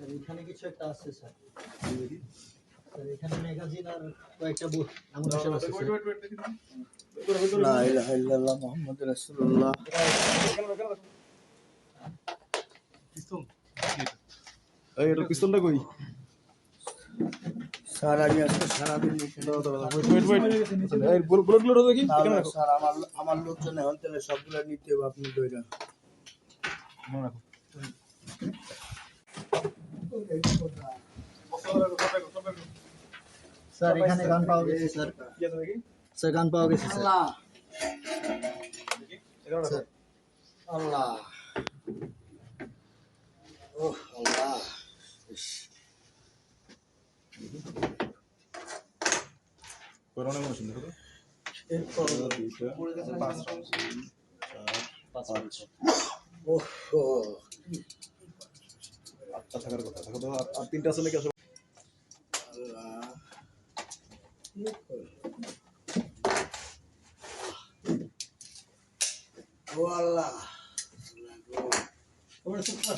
Sir এখানে কিছু একটা আছে স্যার। স্যার এখানে ম্যাগাজিন আর কয়েকটা বই অ্যামুনেশন আছে স্যার। লা ইলাহা ইল্লাল্লাহ মুহাম্মাদুর রাসূলুল্লাহ। এই এটা পিস্তলটা কই? স্যার আমি আজকে সারাদিন এই বুলেটগুলো দেখি এখানে রাখো। স্যার আমার লোকজন এখন তাহলে সবগুলো নিতে হবে আপনি দইরা মনে রাখো। স্যার এখানে গান পাওয়া গেছে স্যার। কি আছে দেখি? স্যার গান পাওয়া গেছে স্যার। আল্লাহ এখানে রাখো। স্যার আল্লাহ ওহ আল্লাহ ইস, করোনা মেশিন দেখো তো। এরপর দুইটা, পাঁচ রাউন্ড, চার, পাঁচ। ওহ আটটা থাকার কথা। দেখো তো আর তিনটা আছে নাকি? আল্লাহ ও আল্লাহ তোমরা চুপ কর।